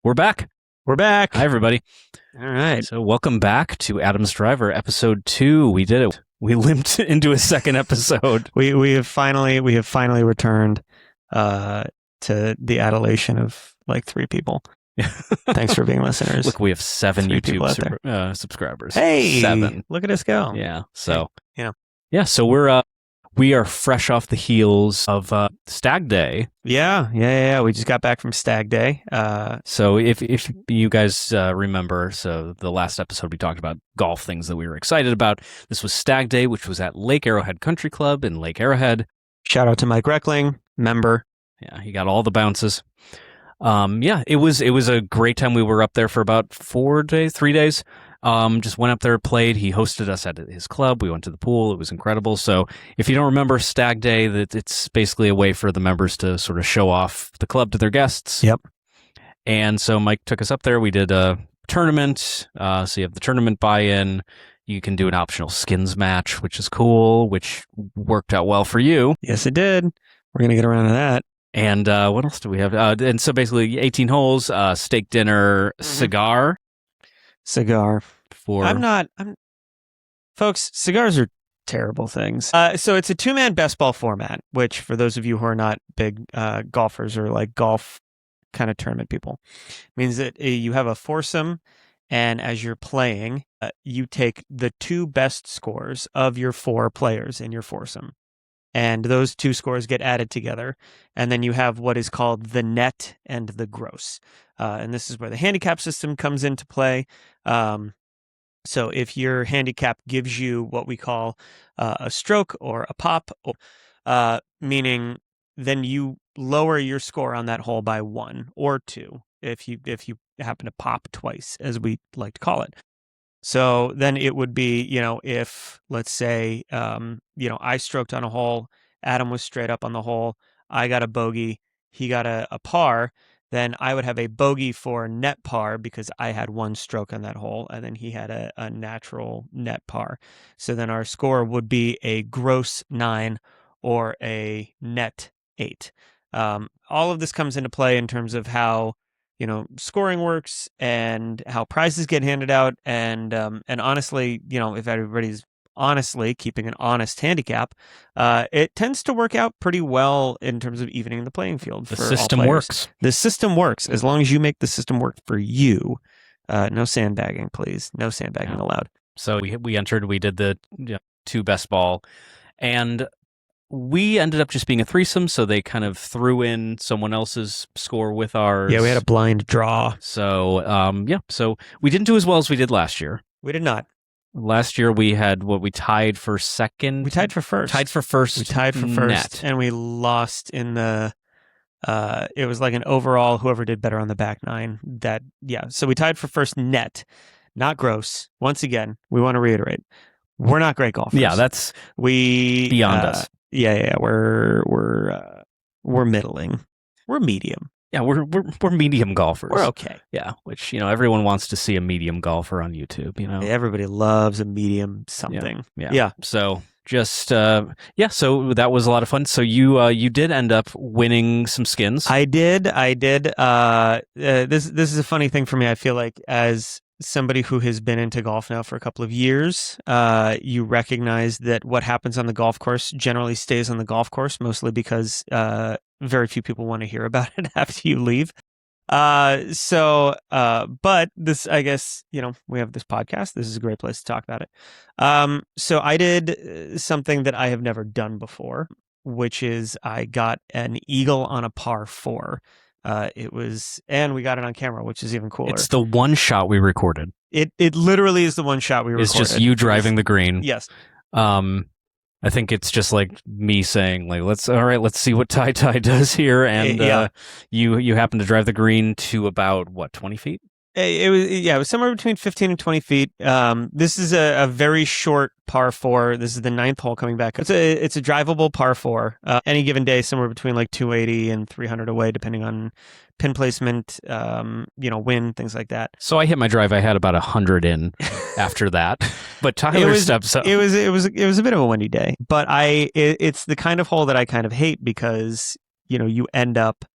We're back. We're back. Hi, everybody. All right. So welcome back to Adam's Driver, episode 2. We did it. We limped into a second episode. We have finally returned to the adulation of like 3 people. Thanks for being listeners. Look, we have 7 3 people out YouTube subscribers. Hey, 7. Look at us go. Yeah. So Yeah. So we are fresh off the heels of Stag Day. Yeah. We just got back from Stag Day. So if you guys remember, so the last episode we talked about golf things that we were excited about. This was Stag Day, which was at Lake Arrowhead Country Club in Lake Arrowhead. Shout out to Mike Reckling, member. Yeah, he got all the bounces. It was a great time. We were up there for about 3 days. Just went up there, played. He hosted us at his club. We went to the pool. It was incredible. So if you don't remember Stag Day, that it's basically a way for the members to sort of show off the club to their guests. Yep. And so Mike took us up there. We did a tournament. So you have the tournament buy-in. You can do an optional skins match, which is cool, which worked out well for you. Yes, it did. We're going to get around to that. And what else do we have? And so basically 18 holes, steak dinner, cigar. Folks, cigars are terrible things. So it's a 2-man best ball format, which for those of you who are not big golfers or like golf kind of tournament people, means that you have a foursome, and as you're playing, you take the 2 best scores of your 4 players in your foursome. And those 2 scores get added together. And then you have what is called the net and the gross. And this is where the handicap system comes into play. So if your handicap gives you what we call a stroke or a pop, meaning then you lower your score on that hole by 1 or 2 if you happen to pop twice, as we like to call it. So then it would be, if, let's say, I stroked on a hole, Adam was straight up on the hole, I got a bogey, he got a par, then I would have a bogey for net par because I had 1 stroke on that hole, and then he had a natural net par. So then our score would be a gross 9 or a net 8. All of this comes into play in terms of how scoring works and how prizes get handed out. And honestly, if everybody's honestly keeping an honest handicap, it tends to work out pretty well in terms of evening the playing field. The system works. The system works as long as you make the system work for you. No sandbagging, please. No sandbagging allowed. So we entered, we did the 2 best ball, and we ended up just being a threesome, so they kind of threw in someone else's score with ours. Yeah, we had a blind draw. So, so we didn't do as well as we did last year. We did not. Last year we had we tied for second. We tied for first. We tied for first, net. And we lost in the, it was like an overall, whoever did better on the back 9. So we tied for first net, not gross. Once again, we want to reiterate, we're not great golfers. Yeah, that's beyond us. Yeah. We're middling. We're medium. Yeah, we're medium golfers. We're okay. Yeah, which everyone wants to see a medium golfer on YouTube. Everybody loves a medium something. Yeah. So just so that was a lot of fun. So you did end up winning some skins. I did. This is a funny thing for me. I feel like as somebody who has been into golf now for a couple of years, you recognize that what happens on the golf course generally stays on the golf course, mostly because very few people want to hear about it after you leave. But this, I guess, we have this podcast. This is a great place to talk about it. So I did something that I have never done before, which is I got an eagle on a par 4. And we got it on camera, which is even cooler. It's the one shot we recorded. It literally is the one shot we recorded. It's just you driving the green. Yes. I think it's just like me saying, like, let's see what Ty does here, and you happen to drive the green to about 20 feet. It was somewhere between 15 and 20 feet. This is a very short par 4. This is the 9th hole coming back. It's a drivable par 4. Any given day, somewhere between like 280 and 300 away, depending on pin placement, wind, things like that. So I hit my drive. I had about 100 in after that, but Tyler steps up. It was a bit of a windy day, but it's the kind of hole that I kind of hate because you end up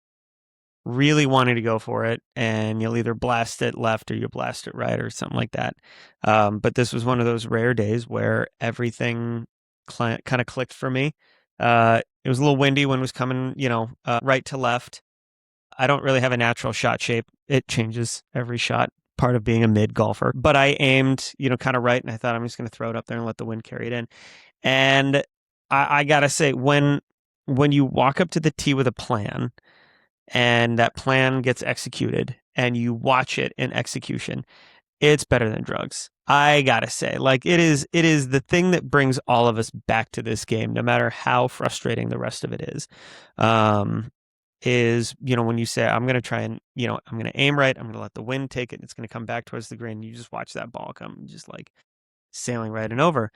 really wanting to go for it, and you'll either blast it left or you blast it right or something like that. But this was one of those rare days where everything kind of clicked for me. It was a little windy when it was coming, right to left. I don't really have a natural shot shape. It changes every shot, part of being a mid golfer. But I aimed, kind of right, and I thought I'm just going to throw it up there and let the wind carry it in. And I gotta say, when you walk up to the tee with a plan, and that plan gets executed, and you watch it in execution, it's better than drugs. I gotta say, like it is the thing that brings all of us back to this game, no matter how frustrating the rest of it is. When you say, I'm going to try and, I'm going to aim right, I'm going to let the wind take it, and it's going to come back towards the green. You just watch that ball come just like sailing right and over.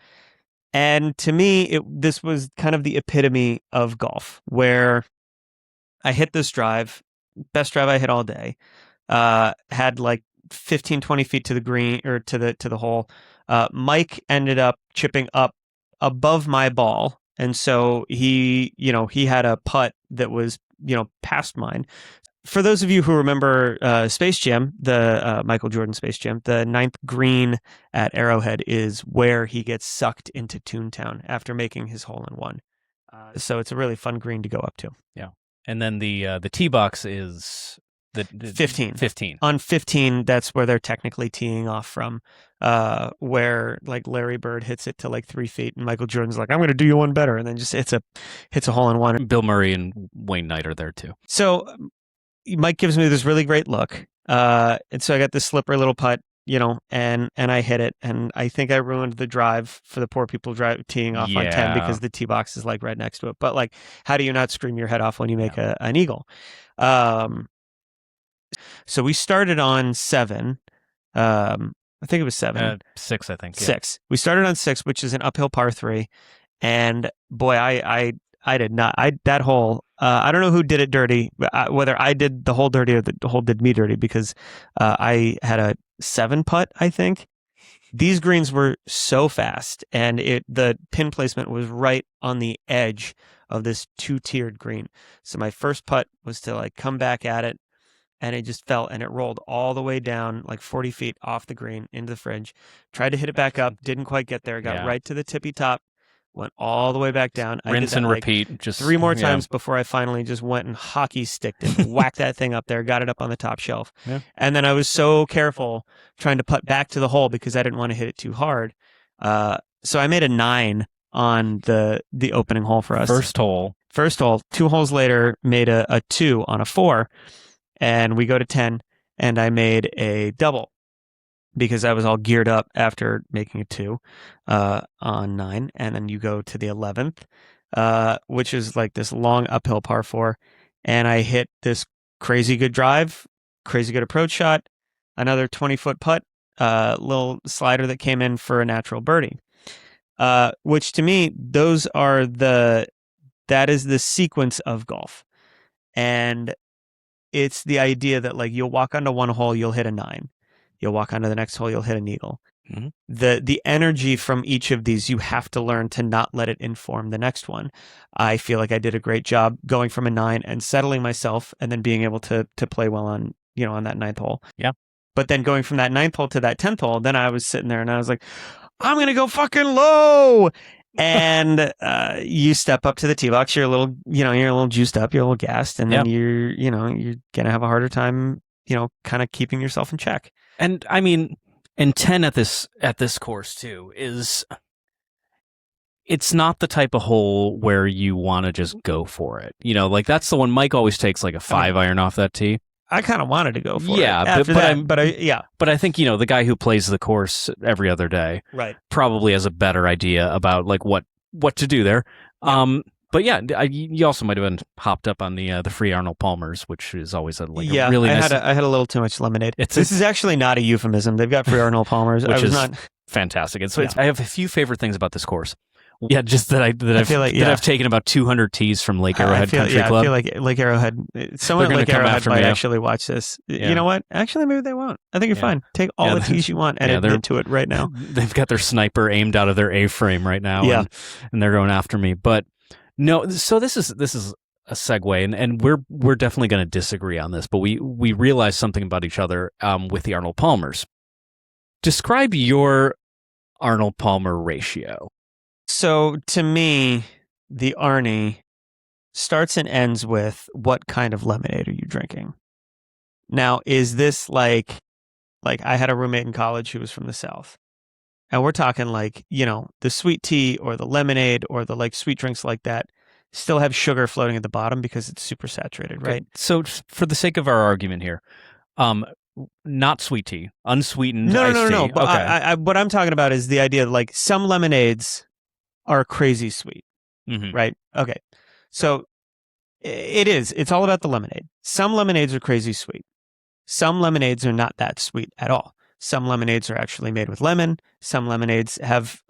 And to me, this was kind of the epitome of golf, where I hit this drive, best drive I hit all day, had like 15, 20 feet to the green or to the hole. Mike ended up chipping up above my ball. And so he had a putt that was, past mine. For those of you who remember Space Jam, the Michael Jordan Space Jam, the 9th green at Arrowhead is where he gets sucked into Toontown after making his hole in one. So it's a really fun green to go up to. Yeah. And then the tee box is the 15. 15. On 15, that's where they're technically teeing off from, where like Larry Bird hits it to like 3 feet, and Michael Jordan's like, I'm going to do you one better, and then just hits a hole in one. Bill Murray and Wayne Knight are there too. So Mike gives me this really great look, and so I got this slippery little putt, and I hit it, and I think I ruined the drive for the poor people teeing off on 10 because the tee box is like right next to it. But like, how do you not scream your head off when you make an eagle? So we started on 7. I think it was 7. 6, I think. Yeah. 6. We started on 6, which is an uphill par 3. And boy, I did not. That hole, I don't know who did it dirty, whether I did the hole dirty or the hole did me dirty, because I had a 7 putt, I think. These greens were so fast, and the pin placement was right on the edge of this 2-tiered green. So my first putt was to like come back at it, and it just fell, and it rolled all the way down like 40 feet off the green into the fringe. Tried to hit it back up, didn't quite get there. Got right to the tippy top, went all the way back down. Rinse and repeat. Just 3 more times before I finally just went and hockey sticked it, whacked that thing up there, got it up on the top shelf. Yeah. And then I was so careful trying to putt back to the hole because I didn't want to hit it too hard. So I made a 9 on the opening hole for us. First hole. 2 holes later, made a 2 on a 4. And we go to 10, and I made a double because I was all geared up after making a 2 on 9. And then you go to the 11th, which is like this long uphill par 4. And I hit this crazy good drive, crazy good approach shot, another 20-foot putt, little slider that came in for a natural birdie, which to me, that is the sequence of golf. And it's the idea that like you'll walk onto one hole, you'll hit a 9. You'll walk onto the next hole, you'll hit an eagle. Mm-hmm. The energy from each of these, you have to learn to not let it inform the next one. I feel like I did a great job going from a 9 and settling myself, and then being able to play well on that 9th hole. Yeah. But then going from that 9th hole to that 10th hole, then I was sitting there and I was like, I'm going to go fucking low. And you step up to the tee box, you're a little juiced up, you're a little gassed, and then you're gonna have a harder time, kind of keeping yourself in check. And I mean, and 10 at this course too it's not the type of hole where you want to just go for it. Like that's the one Mike always takes like a 5 iron off that tee. I kind of wanted to go for it. Yeah, but I think the guy who plays the course every other day, right, probably has a better idea about like what to do there. Yeah. But yeah, you also might have been hopped up on the free Arnold Palmers, which is always a really nice. I had a little too much lemonade. This is actually not a euphemism. They've got free Arnold Palmers, which is fantastic. And so I have a few favorite things about this course. Yeah, just that I've taken about 200 tees from Lake Arrowhead Country Club. I feel like Lake Arrowhead. Someone at Lake Arrowhead might actually watch this. Yeah. You know what? Actually, maybe they won't. I think you're fine. Take all the tees you want and admit to it right now. They've got their sniper aimed out of their A-frame right now. Yeah. And they're going after me. But no, so this is segue, and we're definitely going to disagree on this, but we realized something about each other with the Arnold Palmers. Describe your Arnold Palmer ratio. So to me, the Arnie starts and ends with what kind of lemonade are you drinking? Now, is this like I had a roommate in college who was from the South. And we're talking like, the sweet tea or the lemonade or the like sweet drinks like that still have sugar floating at the bottom because it's super saturated, right? Okay, so for the sake of our argument here, not sweet tea, unsweetened iced tea. No. But okay. what I'm talking about is the idea that like some lemonades are crazy sweet, right? Okay. So it's all about the lemonade. Some lemonades are crazy sweet. Some lemonades are not that sweet at all. Some lemonades are actually made with lemon. Some lemonades have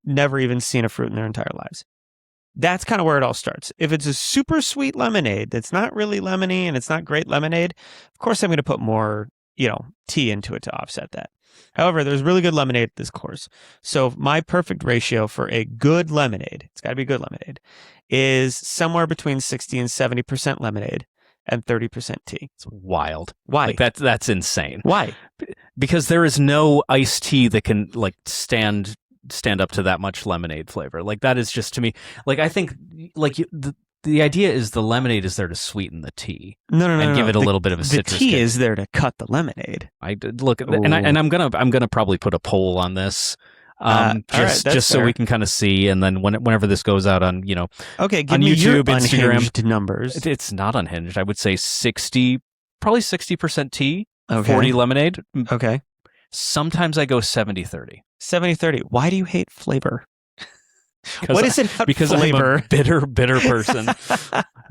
never even seen a fruit in their entire lives. That's kind of where it all starts. If it's a super sweet lemonade that's not really lemony and it's not great lemonade, of course I'm going to put more, tea into it to offset that. However, there's really good lemonade at this course. So my perfect ratio for a good lemonade, it's got to be good lemonade, is somewhere between 60 and 70% lemonade and 30% tea. It's wild. Why? Like that's insane. Why? Because there is no iced tea that can like stand up to that much lemonade flavor. Like that is just to me. Like I think like the idea is the lemonade is there to sweeten the tea. No, give it a little bit of a citrus. The tea kick. is there to cut the lemonade. I did look, and I'm gonna probably put a poll on this. Just so we can kind of see, and then whenever this goes out on okay, give on me YouTube, your Instagram unhinged numbers. It's not unhinged. I would say 60% tea, okay. 40 lemonade. Okay. Sometimes I go 70-30. 70-30. Why do you hate flavor? What is it about because flavor? I'm a bitter person.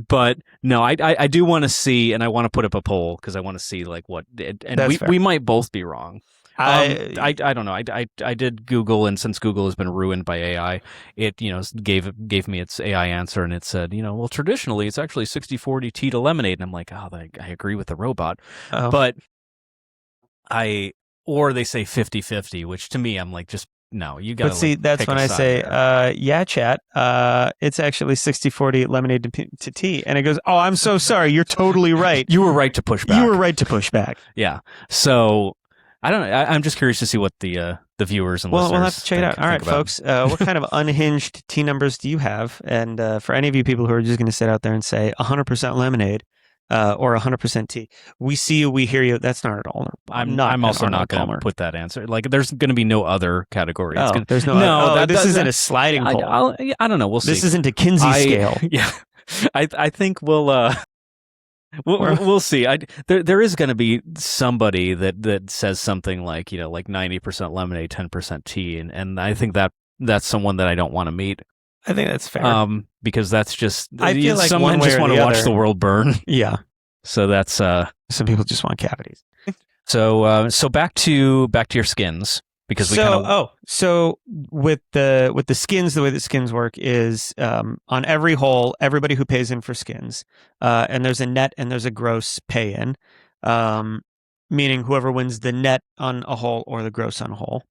But no, I do want to see, and I want to put up a poll because I want to see like what, and we might both be wrong. I don't know. I did Google, and since Google has been ruined by AI, it gave me its AI answer, and it said well, traditionally it's actually 60-40 tea to lemonade, and I'm like, oh, I agree with the robot, but or they say 50-50, which to me I'm like, just no, you got to. But see, that's when I say, yeah, chat, it's actually 60-40 lemonade to tea. And it goes, oh, I'm so sorry. You're totally right. You were right to push back. Yeah. So I don't know. I'm just curious to see what the viewers and listeners. We'll have to check it out. All right, folks. What kind of unhinged tea numbers do you have? And for any of you people who are just going to sit out there and say 100% lemonade, or 100% tea. We see you, we hear you. That's not at all. I'm also not going to put that answer. Like, there's going to be no other category. There's no. This isn't a sliding poll. I don't know. We'll see. This isn't a Kinsey scale. Yeah, I think we'll see. There is going to be somebody that says something like like 90% lemonade, 10% tea, and I think that's someone that I don't want to meet. I think that's fair. Because that's just I feel like someone just want to watch the world burn. Yeah. So that's some people just want cavities. So back to your skins, because so with the skins, the way that skins work is on every hole, everybody who pays in for skins, and there's a net and there's a gross pay in, meaning whoever wins the net on a hole or the gross on a hole.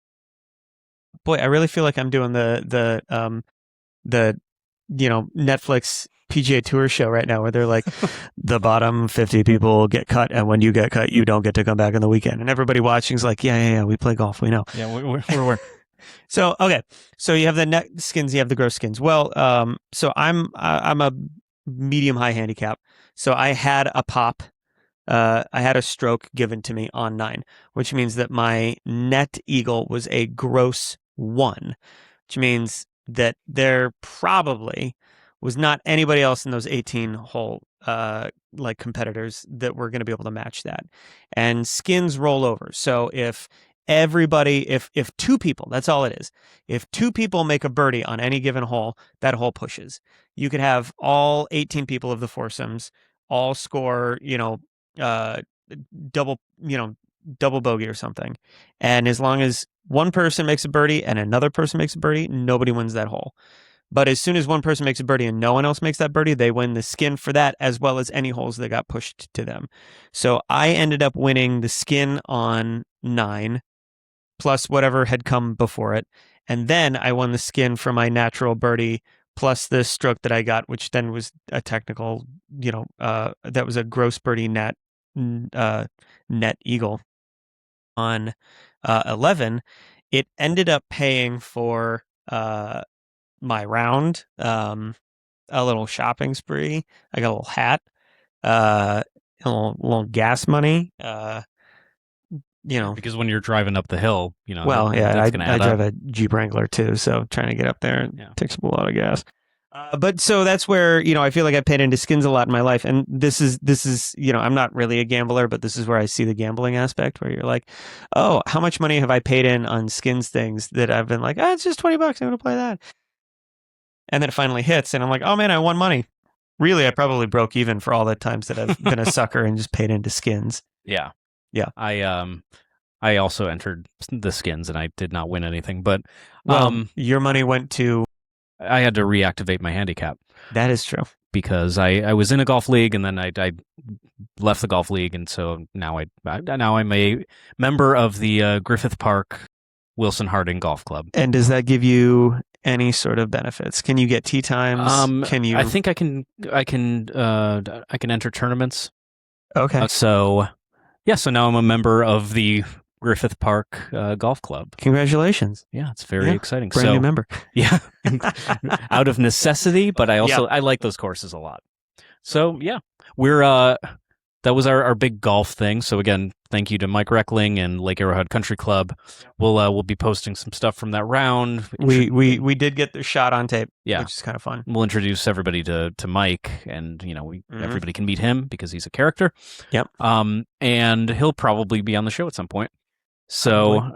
Boy, I really feel like I'm doing the Netflix PGA Tour show right now, where they're like, the bottom 50 people get cut, and when you get cut, you don't get to come back on the weekend. And everybody watching is like, yeah, we play golf, we know. Yeah, we're. So okay, so you have the net skins, you have the gross skins. Well, so I'm a medium high handicap, so I had a pop. I had a stroke given to me on 9, which means that my net eagle was a gross 1, which means that there probably was not anybody else in those 18 hole like competitors that were going to be able to match that. And skins roll over. So if everybody, if 2 people, that's all it is. If 2 people make a birdie on any given hole, that hole pushes. You could have all 18 people of the foursomes all score, double bogey or something. And as long as one person makes a birdie and another person makes a birdie, nobody wins that hole. But as soon as one person makes a birdie and no one else makes that birdie, they win the skin for that, as well as any holes that got pushed to them. So I ended up winning the skin on 9, plus whatever had come before it. And then I won the skin for my natural birdie, plus the stroke that I got, which then was a technical, that was a gross birdie net eagle on 11, it ended up paying for my round, a little shopping spree. I got a little hat, a little gas money. Because when you're driving up the hill, Well, yeah, that's going to I add drive up. a Jeep Wrangler too, so trying to get up there Yeah. takes up a lot of gas. But so that's where, I feel like I paid into skins a lot in my life. And this is, I'm not really a gambler, but this is where I see the gambling aspect where you're like, oh, how much money have I paid in on skins things that I've been like, it's just $20. I'm going to play that. And then it finally hits and I'm like, oh man, I won money. Really, I probably broke even for all the times that I've been a sucker and just paid into skins. Yeah. Yeah. I also entered the skins and I did not win anything, but your money went to. I had to reactivate my handicap. That is true. Because I was in a golf league and then I left the golf league, and so now I'm a member of the Griffith Park Wilson Harding Golf Club. And does that give you any sort of benefits? Can you get tee times? Can you? I think I can enter tournaments. Okay. So now I'm a member of the Griffith Park Golf Club. Congratulations. Yeah, it's very exciting. Brand new member. Yeah. Out of necessity, but I also I like those courses a lot. So yeah, we're that was our big golf thing. So again, thank you to Mike Reckling and Lake Arrowhead Country Club. We'll be posting some stuff from that round. We did get the shot on tape, which is kind of fun. We'll introduce everybody to Mike, and everybody can meet him because he's a character. Yep. And he'll probably be on the show at some point. So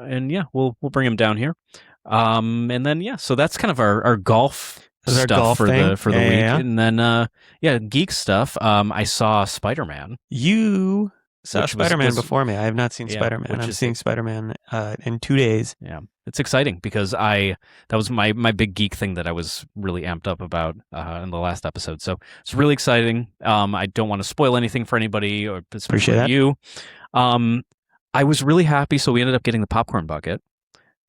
we'll bring him down here. And then so that's kind of our golf stuff for the week. Yeah. And then geek stuff. I saw Spider-Man. You saw Spider-Man before me. I have not seen Spider-Man. I'm seeing Spider-Man in 2 days. Yeah, it's exciting because that was my big geek thing that I was really amped up about in the last episode. So it's really exciting. I don't want to spoil anything for anybody, or especially you. I was really happy, so we ended up getting the popcorn bucket.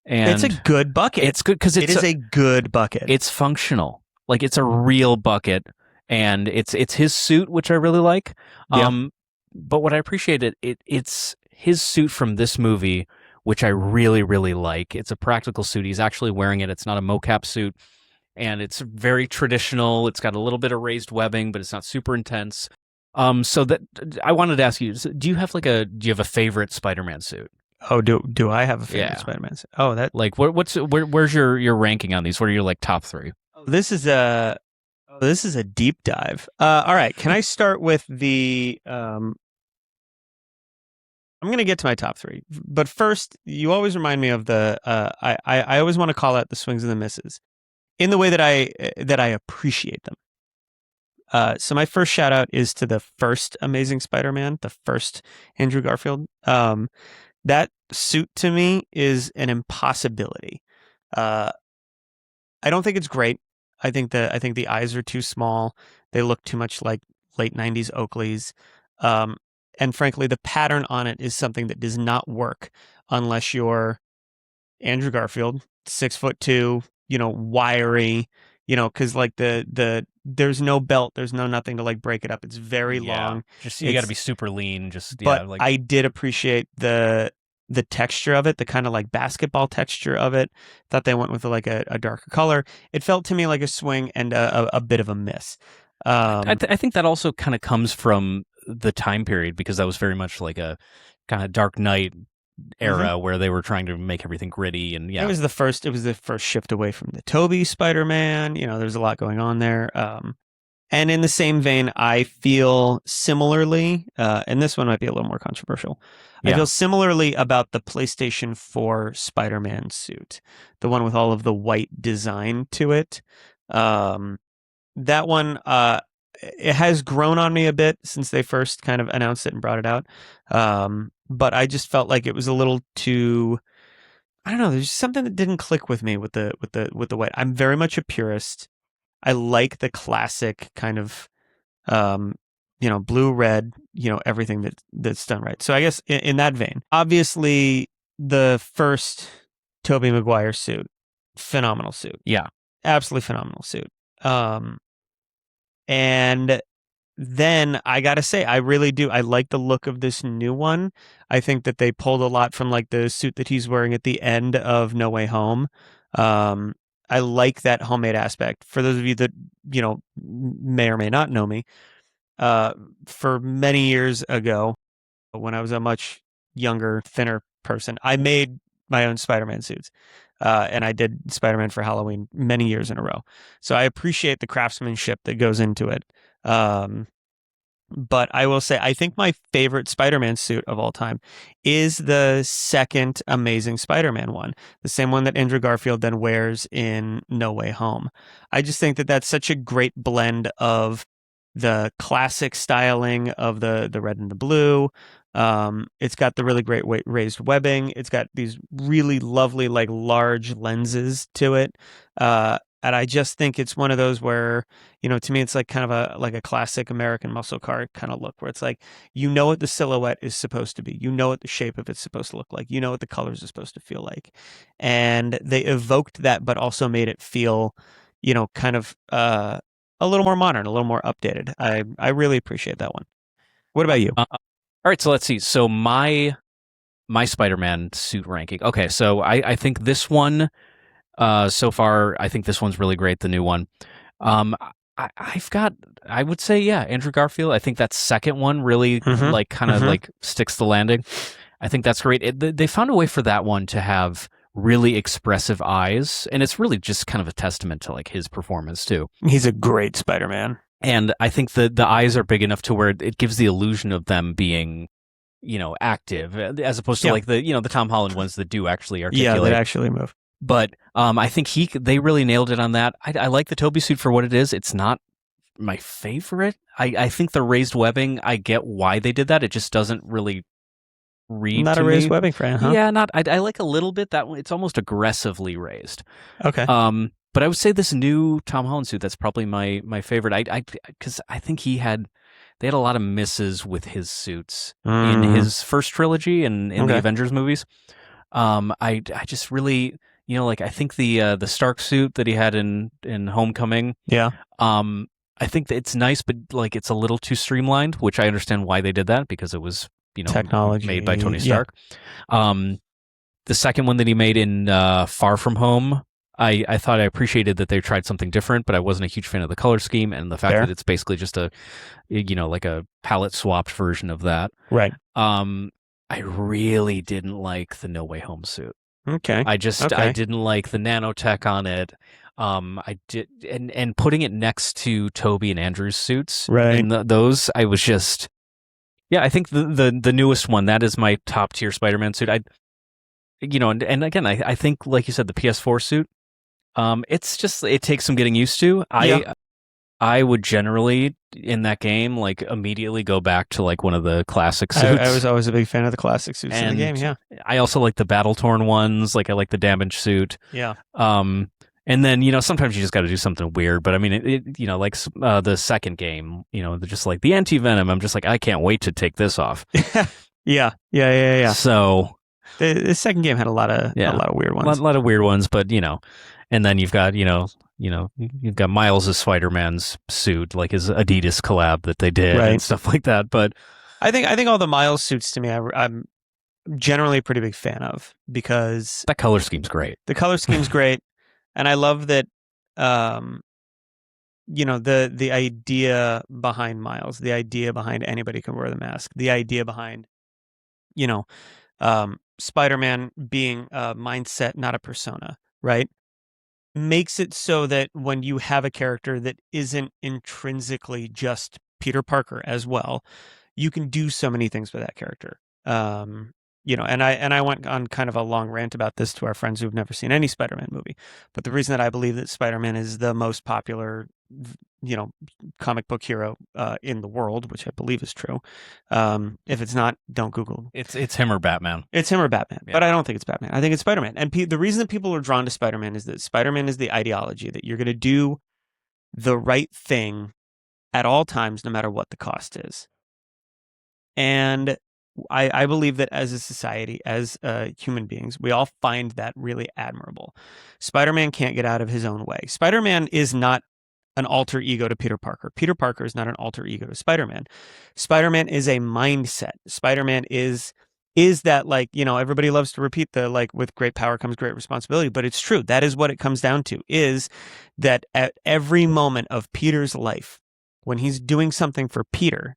And it's a good bucket. It's good because it is a good bucket. It's functional. Like, it's a real bucket, and it's his suit, which I really like. But what I appreciate it's his suit from this movie, which I really, really like. It's a practical suit. He's actually wearing it. It's not a mocap suit, and it's very traditional. It's got a little bit of raised webbing, but it's not super intense. So that I wanted to ask you, do you have a favorite Spider-Man suit? Oh, do I have a favorite Spider-Man suit? Oh, that where's your ranking on these? What are your top 3? Oh, this is a deep dive. All right, can I start with the I'm going to get to my top 3. But first, you always remind me of the I always want to call out the swings and the misses in the way that I appreciate them. So my first shout out is to the first Amazing Spider-Man, the first Andrew Garfield. That suit to me is an impossibility. I don't think it's great. I think the eyes are too small. They look too much like late 90s Oakleys. And frankly, the pattern on it is something that does not work unless you're Andrew Garfield, 6'2", wiry, because there's no belt, there's no nothing to break it up. It's very long. You got to be super lean. I did appreciate the texture of it, the kind of basketball texture of it. Thought they went with a darker color. It felt to me like a swing and a bit of a miss. I think that also kind of comes from the time period, because that was very much like a kind of Dark Knight era where they were trying to make everything gritty, and it was the first shift away from the Tobey Spider-Man. There's a lot going on there. And in the same vein, I feel similarly, and this one might be a little more controversial. I feel similarly about the PlayStation 4 Spider-Man suit, the one with all of the white design to it. That one, it has grown on me a bit since they first kind of announced it and brought it out. But I just felt like it was a little too, I don't know, there's something that didn't click with me with the white. I'm very much a purist. I like the classic kind of, blue, red, everything that's done right. So I guess in that vein, obviously the first Tobey Maguire suit, phenomenal suit. Yeah. Absolutely phenomenal suit. Um, and then I gotta say, I really do. I like the look of this new one. I think that they pulled a lot from like the suit that he's wearing at the end of No Way Home. Um, I like that homemade aspect. For those of you that, may or may not know me, uh, for many years ago, when I was a much younger, thinner person, I made my own Spider-Man suits. And I did Spider-Man for Halloween many years in a row. So I appreciate the craftsmanship that goes into it. Um, but I will say, I think my favorite Spider-Man suit of all time is the second Amazing Spider-Man one, the same one that Andrew Garfield then wears in No Way Home. I just think that that's such a great blend of the classic styling of the red and the blue. It's got the really great raised webbing. It's got these really lovely, like large lenses to it. And I just think it's one of those where, to me, it's like kind of a classic American muscle car kind of look where it's like, what the silhouette is supposed to be. You know what the shape of it's supposed to look like. You know what the colors are supposed to feel like. And they evoked that, but also made it feel, kind of a little more modern, a little more updated. I really appreciate that one. What about you? All right, so let's see. So my Spider-Man suit ranking. Okay, so I think this one so far, I think this one's really great, the new one. I've got, I would say, yeah, Andrew Garfield. I think that second one really like kind of like sticks the landing. I think that's great. They found a way for that one to have really expressive eyes, and it's really just kind of a testament to like his performance too. He's a great Spider-Man. And I think the eyes are big enough to where it gives the illusion of them being, active, as opposed to like the Tom Holland ones that do actually articulate. Yeah, that actually move. But I think they really nailed it on that. I like the Toby suit for what it is. It's not my favorite. I think the raised webbing, I get why they did that. It just doesn't really read not to a raised me. Webbing fan, huh? Yeah, not. I like a little bit that one. It's almost aggressively raised. Okay. But I would say this new Tom Holland suit, that's probably my favorite. Because I think they had a lot of misses with his suits in his first trilogy and in the Avengers movies. I just really, like I think the Stark suit that he had in Homecoming. Yeah. I think that it's nice, but like it's a little too streamlined, which I understand why they did that because it was technology made by Tony Stark. Yeah. The second one that he made in Far From Home, I thought I appreciated that they tried something different, but I wasn't a huge fan of the color scheme and the fact that it's basically just a, like a palette swapped version of that. Right. I really didn't like the No Way Home suit. Okay. I didn't like the nanotech on it. I did, and putting it next to Toby and Andrew's suits, right? And those, I was just, yeah. I think the newest one, that is my top tier Spider-Man suit. And again, I think, like you said, the PS4 suit, it's just, it takes some getting used to. I would generally in that game like immediately go back to like one of the classic suits. I was always a big fan of the classic suits in the game. Yeah, I also like the battle torn ones. Like I like the damaged suit. Yeah. And then sometimes you just got to do something weird. But I mean, like the second game, just like the anti venom. I'm just like, I can't wait to take this off. Yeah. So the second game had a lot of weird ones. A lot of weird ones, but and then you've got you've got Miles' Spider-Man's suit, like his Adidas collab that they did and stuff like that. But I think all the Miles suits to me, I'm generally a pretty big fan of because that color scheme's great. The color scheme's great, and I love that. The idea behind Miles, the idea behind anybody can wear the mask, the idea behind, Spider-Man being a mindset, not a persona, right? Makes it so that when you have a character that isn't intrinsically just Peter Parker as well, you can do so many things with that character. And I went on kind of a long rant about this to our friends who've never seen any Spider-Man movie. But the reason that I believe that Spider-Man is the most popular, comic book hero in the world, which I believe is true. If it's not, don't Google. It's him or Batman. It's him or Batman. Yeah. But I don't think it's Batman. I think it's Spider-Man. And the reason that people are drawn to Spider-Man is that Spider-Man is the ideology that you're going to do the right thing at all times, no matter what the cost is. And I believe that as a society, as human beings, we all find that really admirable. Spider-Man can't get out of his own way. Spider-Man is not an alter ego to Peter Parker. Peter Parker is not an alter ego to Spider-Man. Spider-Man is a mindset. Spider-Man is that, like, everybody loves to repeat the, like, with great power comes great responsibility, but it's true. That is what it comes down to, is that at every moment of Peter's life, when he's doing something for Peter,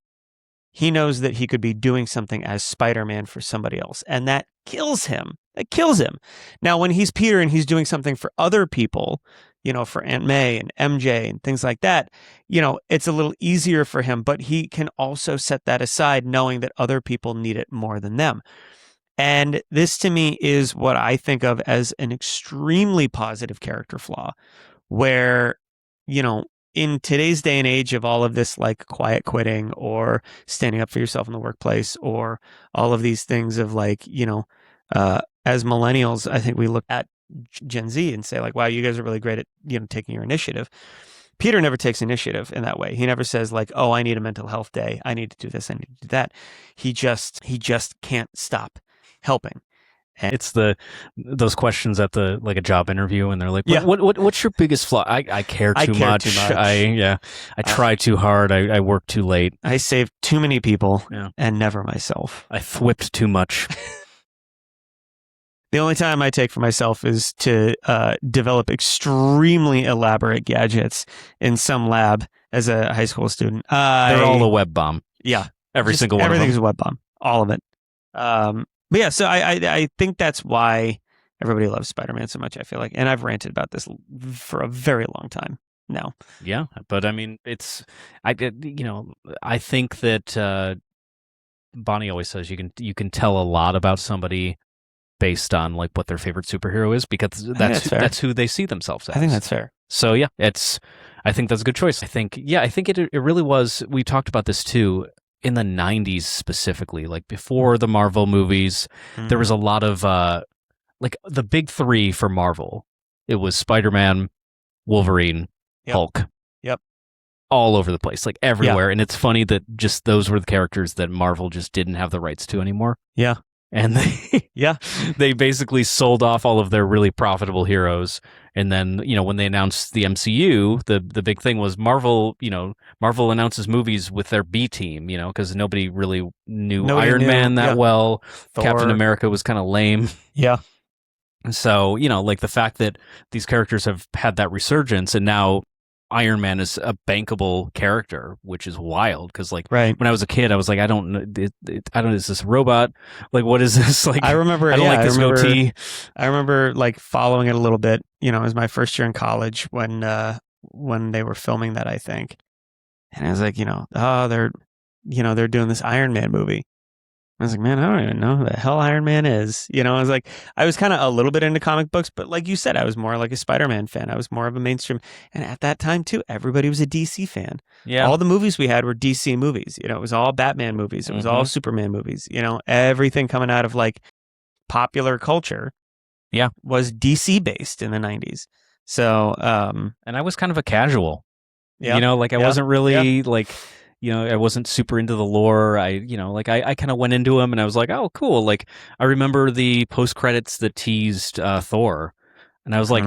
he knows that he could be doing something as Spider-Man for somebody else. And that kills him. That kills him. Now, when he's Peter and he's doing something for other people, for Aunt May and MJ and things like that, it's a little easier for him, but he can also set that aside knowing that other people need it more than them. And this to me is what I think of as an extremely positive character flaw, where, in today's day and age of all of this, like, quiet quitting or standing up for yourself in the workplace or all of these things of, like, as millennials, I think we look at Gen Z and say, like, wow, you guys are really great at, taking your initiative. Peter never takes initiative in that way. He never says, like, oh, I need a mental health day. I need to do this. I need to do that. He just can't stop helping. And it's those questions at a job interview, and they're like, what's your biggest flaw? I care too much. I try too hard. I work too late. I save too many people and never myself. I whipped too much. The only time I take for myself is to develop extremely elaborate gadgets in some lab as a high school student. They're all a web bomb. Yeah. Every single one of them. Everything's a web bomb. All of it. But yeah, so I think that's why everybody loves Spider-Man so much, I feel like. And I've ranted about this for a very long time now. Yeah, but I mean, I think that Bonnie always says you can tell a lot about somebody based on, like, what their favorite superhero is, because that's who they see themselves as. I think that's fair. So yeah, I think that's a good choice. I think it really was. We talked about this too. In the 90s specifically, like before the Marvel movies, there was a lot of like the big three for Marvel. It was Spider-Man, Wolverine, Hulk. Yep. All over the place, like everywhere. And it's funny that just those were the characters that Marvel just didn't have the rights to anymore. Yeah. And they basically sold off all of their really profitable heroes. And then, when they announced the MCU, the big thing was Marvel announces movies with their B team, because nobody really knew Iron Man that well. Thor. Captain America was kind of lame. Yeah. So, like the fact that these characters have had that resurgence, and now Iron Man is a bankable character, which is wild. Because, like, when I was a kid, I was like, I don't know, is this a robot? Like, what is this? Like, I remember, I don't like this goatee. I remember, like, following it a little bit. It was my first year in college when they were filming that, I think. And I was like, they're doing this Iron Man movie. I was like, man, I don't even know who the hell Iron Man is. I was kind of a little bit into comic books, but like you said, I was more like a Spider-Man fan. I was more of a mainstream. And at that time, too, everybody was a DC fan. Yeah. All the movies we had were DC movies. It was all Batman movies. It was all Superman movies. Everything coming out of, like, popular culture was DC based in the 90s. So, and I was kind of a casual. Yeah. I wasn't really like... I wasn't super into the lore. I kind of went into them and I was like, oh, cool. Like, I remember the post credits that teased Thor, and I was like,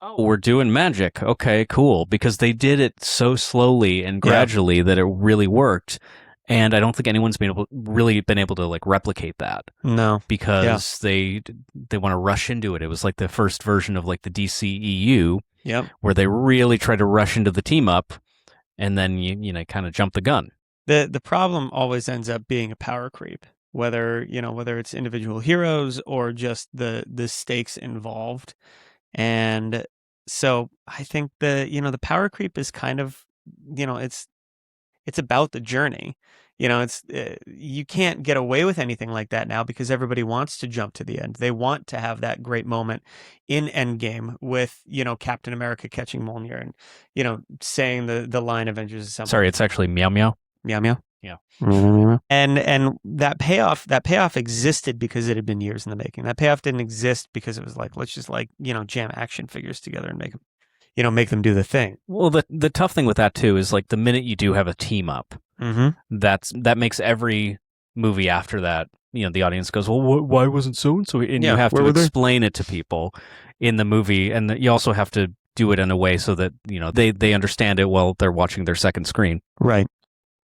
oh, we're doing magic. Okay, cool. Because they did it so slowly and gradually that it really worked. And I don't think anyone's been able to like replicate that. No, because they want to rush into it. It was like the first version of like the DCEU, where they really tried to rush into the team up. And then you kind of jump the gun. The problem always ends up being a power creep, whether it's individual heroes or just the stakes involved. And so I think the power creep is kind of, it's about the journey. It's you can't get away with anything like that now because everybody wants to jump to the end. They want to have that great moment in Endgame with, Captain America catching Mjolnir and, saying the line Avengers Assemble. Sorry, it's actually meow meow. Meow meow. Yeah. And that payoff existed because it had been years in the making. That payoff didn't exist because it was like, let's just jam action figures together and make them do the thing. Well, the tough thing with that too is like the minute you do have a team up, that makes every movie after that, the audience goes, well, why wasn't so and so? And you have to explain it to people in the movie, and you also have to do it in a way so that they understand it while they're watching their second screen. Right.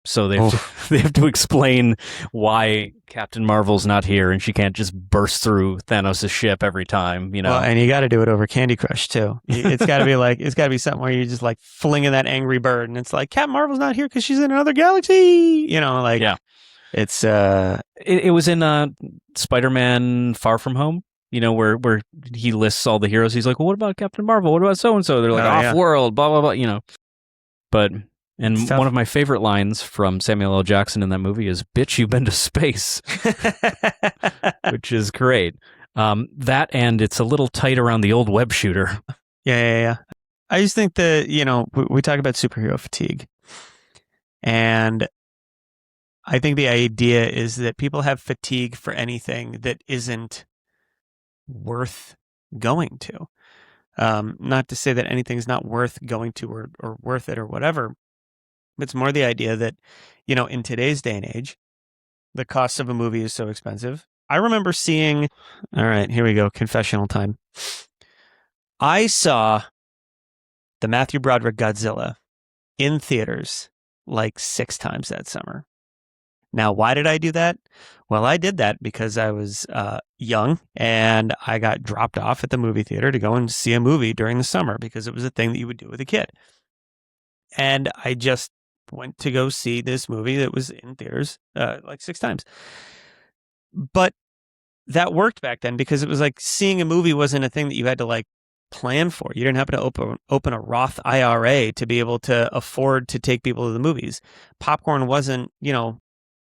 So they have to explain why Captain Marvel's not here and she can't just burst through Thanos' ship every time, Well, and you got to do it over Candy Crush too. It's got to be it's got to be something where you're just like flinging that angry bird, and it's like Captain Marvel's not here because she's in another galaxy. Yeah. It's It was in Spider-Man Far From Home. Where he lists all the heroes. He's like, well, what about Captain Marvel? What about so and so? They're like off-world, blah blah blah. But. And one of my favorite lines from Samuel L. Jackson in that movie is, "Bitch, you've been to space," which is great. That and it's a little tight around the old web shooter. Yeah. I just think that, we talk about superhero fatigue. And I think the idea is that people have fatigue for anything that isn't worth going to. Not to say that anything's not worth going to or worth it or whatever. It's more the idea that, in today's day and age, the cost of a movie is so expensive. I remember seeing, all right, here we go, confessional time. I saw the Matthew Broderick Godzilla in theaters like 6 times that summer. Now, why did I do that? Well, I did that because I was young and I got dropped off at the movie theater to go and see a movie during the summer because it was a thing that you would do with a kid. And I just went to go see this movie that was in theaters like 6 times. But that worked back then because it was like seeing a movie wasn't a thing that you had to like plan for. You didn't happen to open a Roth IRA to be able to afford to take people to the movies. Popcorn wasn't,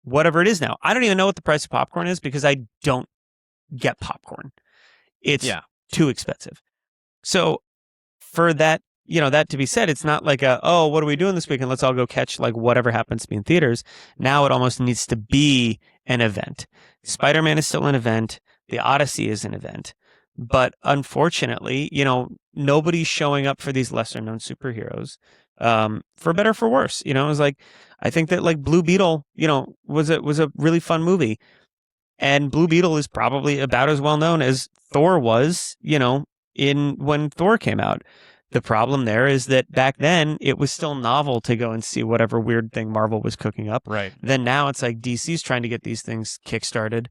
whatever it is now. I don't even know what the price of popcorn is because I don't get popcorn. It's too expensive. So for that, that to be said, it's not like what are we doing this weekend? Let's all go catch like whatever happens to be in theaters. Now it almost needs to be an event. Spider-Man is still an event. The Odyssey is an event. But unfortunately, nobody's showing up for these lesser known superheroes, for better or for worse. It was like, I think that like Blue Beetle, was a really fun movie. And Blue Beetle is probably about as well known as Thor was, when Thor came out. The problem there is that back then it was still novel to go and see whatever weird thing Marvel was cooking up. Right. Then now it's like DC's trying to get these things kickstarted,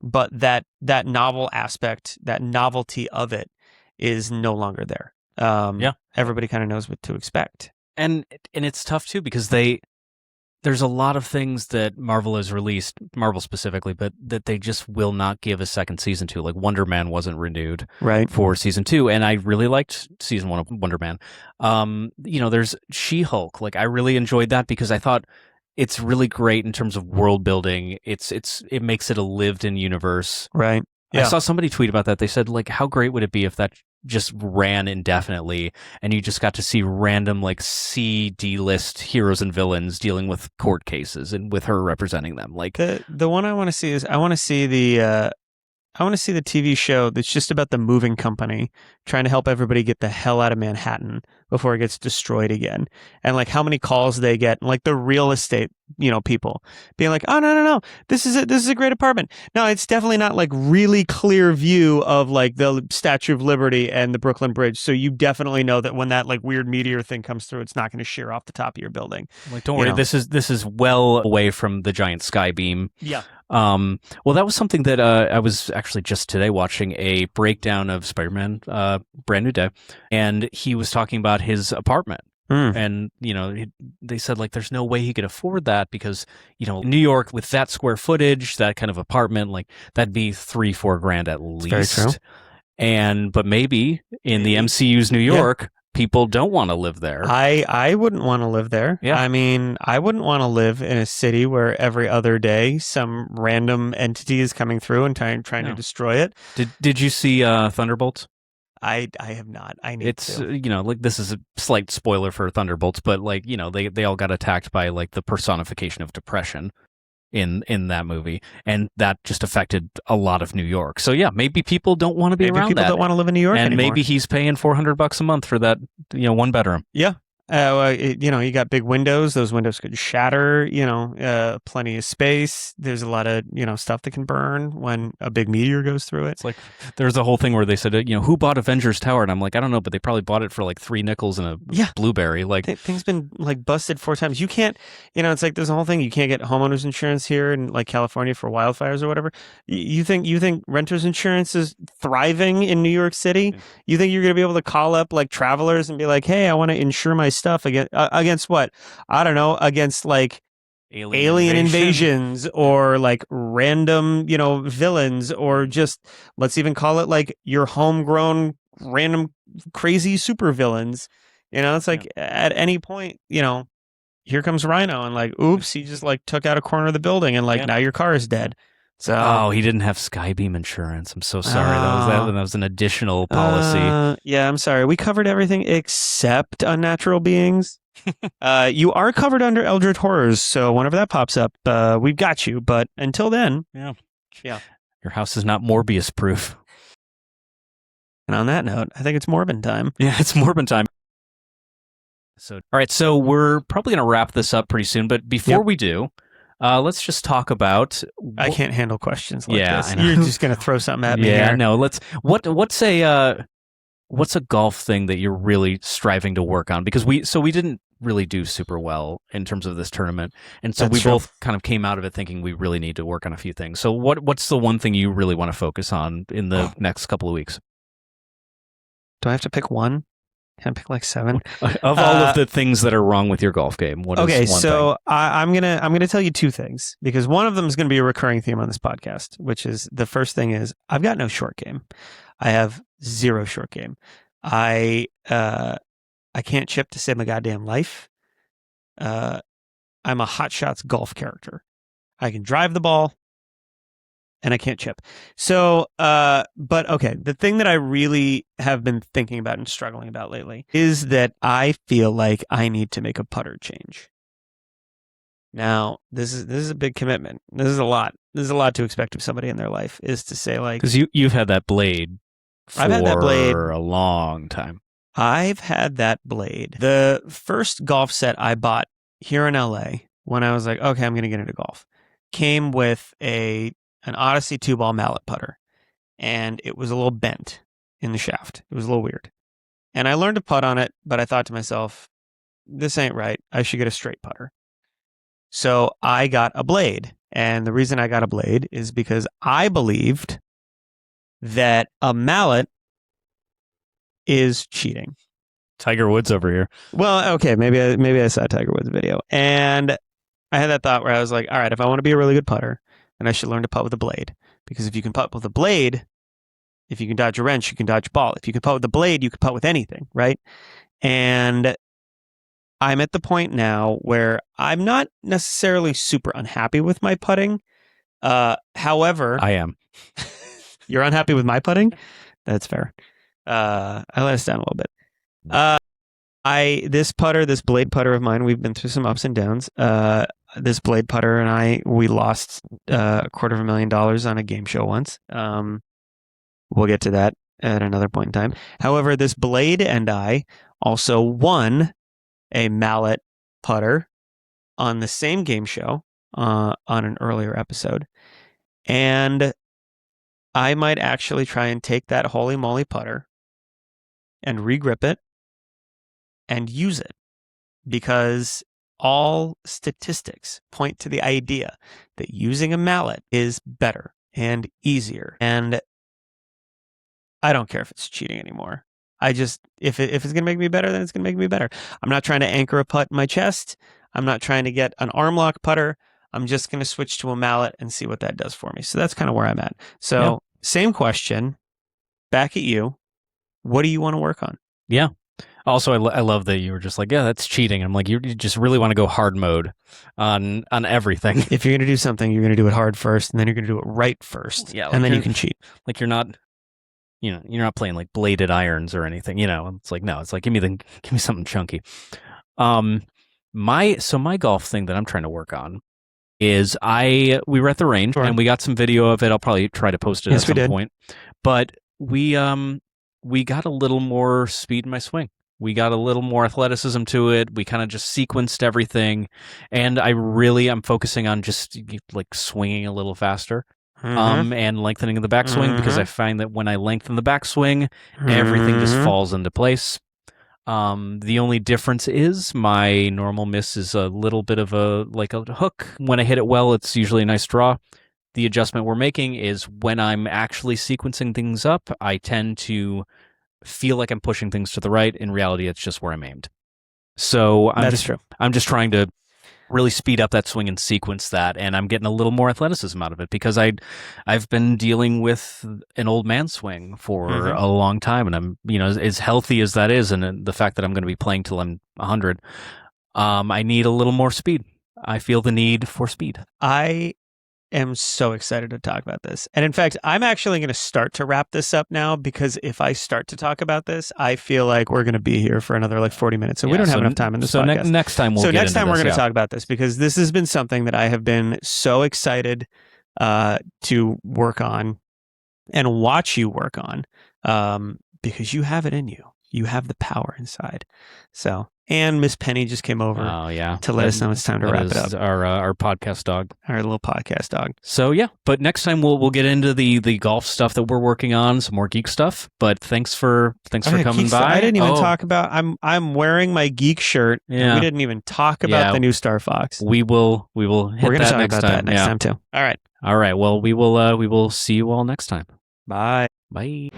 but that novel aspect, that novelty of it is no longer there. Everybody kind of knows what to expect. And it's tough too because there's a lot of things that Marvel has released, Marvel specifically, but that they just will not give a second season to. Like Wonder Man wasn't renewed for season 2, and I really liked season 1 of Wonder Man. There's She-Hulk. Like I really enjoyed that because I thought it's really great in terms of world building. It makes it a lived-in universe. Right. Yeah. I saw somebody tweet about that. They said, like, how great would it be if that just ran indefinitely and you just got to see random like D-list heroes and villains dealing with court cases and with her representing them. Like the one I want to see is I want to see the TV show that's just about the moving company trying to help everybody get the hell out of Manhattan before it gets destroyed again. And like how many calls they get, and like the real estate, people being like, oh, no. This is a great apartment. No, it's definitely not like really clear view of like the Statue of Liberty and the Brooklyn Bridge. So you definitely know that when that like weird meteor thing comes through, it's not going to shear off the top of your building. Like, don't worry. This is well away from the giant sky beam. Yeah. Well, that was something that I was actually just today watching a breakdown of Spider-Man, Brand New Day, and he was talking about his apartment. And, they said, like, there's no way he could afford that because, New York with that square footage, that kind of apartment, like, that'd be $3-4 grand at least. Very true. But maybe in the MCU's New York, people don't want to live there. I wouldn't want to live there. Yeah. I mean, I wouldn't want to live in a city where every other day some random entity is coming through and trying to destroy it. Did you see Thunderbolts? I have not. I need to. Like this is a slight spoiler for Thunderbolts, but like, they all got attacked by like the personification of depression in that movie, and that just affected a lot of New York. So yeah, maybe people don't want to be around that. People don't want to live in New York and anymore. Maybe he's paying $400 a month for that, 1 bedroom. Yeah. You got big windows. Those windows could shatter. Plenty of space. There's a lot of stuff that can burn when a big meteor goes through it. It's like there's a whole thing where they said, who bought Avengers Tower? And I'm like, I don't know, but they probably bought it for like $3 and a blueberry. Like things been like busted 4 times. You can't, it's like there's a whole thing. You can't get homeowners insurance here in like California for wildfires or whatever. You think renters insurance is thriving in New York City? Yeah. You think you're gonna be able to call up like travelers and be like, hey, I want to insure my stuff against what? I don't know, against like alien invasions or like random, villains, or just let's even call it like your homegrown random crazy super villains. It's like at any point, here comes Rhino and like, oops, he just like took out a corner of the building and like now your car is dead. So he didn't have Skybeam insurance. I'm so sorry. That was an additional policy. Yeah, I'm sorry. We covered everything except unnatural beings. You are covered under Eldritch Horrors, so whenever that pops up, we've got you. But until then, yeah, your house is not Morbius proof. And on that note, I think it's Morbin time. Yeah, it's Morbin time. So, all right, so we're probably going to wrap this up pretty soon. But before we do, let's just talk about. I can't handle questions like this. I know. You're just going to throw something at me. Yeah, no. What's a golf thing that you're really striving to work on? Because we didn't really do super well in terms of this tournament, and so we both kind of came out of it thinking we really need to work on a few things. So what's the one thing you really want to focus on in the next couple of weeks? Do I have to pick one? Can I pick like 7 of all of the things that are wrong with your golf game? What is one thing? I'm gonna tell you 2 things, because one of them is going to be a recurring theme on this podcast, which is the first thing is I've got no short game. I have 0 short game. I can't chip to save my goddamn life. I'm a hot shots golf character. I can drive the ball, and I can't chip. So, but okay, the thing that I really have been thinking about and struggling about lately is that I feel like I need to make a putter change. Now, this is a big commitment. This is a lot. This is a lot to expect of somebody in their life, is to say like, because you've had that blade. I've had that blade for a long time. I've had that blade. The first golf set I bought here in LA when I was like, okay, I'm going to get into golf, came with an Odyssey 2-ball mallet putter, and it was a little bent in the shaft. It was a little weird. And I learned to putt on it, but I thought to myself, this ain't right. I should get a straight putter. So I got a blade. And the reason I got a blade is because I believed that a mallet is cheating. Tiger Woods over here. Well, okay, maybe I saw a Tiger Woods video. And I had that thought where I was like, all right, if I want to be a really good putter, then I should learn to putt with a blade. Because if you can putt with a blade, if you can dodge a wrench, you can dodge a ball. If you can putt with a blade, you can putt with anything, right? And I'm at the point now where I'm not necessarily super unhappy with my putting. However, I am. You're unhappy with my putting? That's fair. I let us down a little bit. This blade putter of mine, we've been through some ups and downs. This blade putter and we lost $250,000 on a game show once. We'll get to that at another point in time. However, this blade and I also won a mallet putter on the same game show on an earlier episode. And I might actually try and take that holy moly putter and regrip it and use it, because all statistics point to the idea that using a mallet is better and easier. And I don't care if it's cheating anymore. I just, if it's going to make me better, then it's going to make me better. I'm not trying to anchor a putt in my chest. I'm not trying to get an arm lock putter. I'm just going to switch to a mallet and see what that does for me. So that's kind of where I'm at. So Same question, back at you. What do you want to work on? Yeah. Also, I love that you were just like, yeah, that's cheating. I'm like, you just really want to go hard mode on everything. If you're going to do something, you're going to do it hard first, and then you're going to do it right first. Yeah. And then you can cheat. Like you're not playing like bladed irons or anything, It's like, no, it's like, give me something chunky. My golf thing that I'm trying to work on is we were at the range and we got some video of it. I'll probably try to post it at some point. But we got a little more speed in my swing. We got a little more athleticism to it. We kind of just sequenced everything, and I'm focusing on just like swinging a little faster, and lengthening the backswing because I find that when I lengthen the backswing, everything just falls into place. The only difference is my normal miss is a little bit of a hook. When I hit it well, it's usually a nice draw. The adjustment we're making is when I'm actually sequencing things up, I tend to feel like I'm pushing things to the right. In reality, it's just where I'm aimed. So I'm just trying to really speed up that swing and sequence that, and I'm getting a little more athleticism out of it because I've been dealing with an old man swing for a long time, and I'm as healthy as that is, and the fact that I'm going to be playing till I'm 100, I need a little more speed. I feel the need for speed. I am so excited to talk about this. And in fact, I'm actually going to start to wrap this up now because if I start to talk about this, I feel like we're going to be here for another like 40 minutes. So we don't have enough time in this podcast. Next time we're going to talk about this because this has been something that I have been so excited to work on and watch you work on because you have it in you. You have the power inside. So, and Miss Penny just came over to let us know it's time to wrap it up. Our podcast dog. Our little podcast dog. So yeah, but next time we'll get into the golf stuff that we're working on, some more geek stuff. But thanks for coming by. I didn't even talk about I'm wearing my geek shirt. Yeah. We didn't even talk about the new Star Fox. We will hit We're gonna that talk next about time. that next time too. All right. Well, we will see you all next time. Bye. Bye.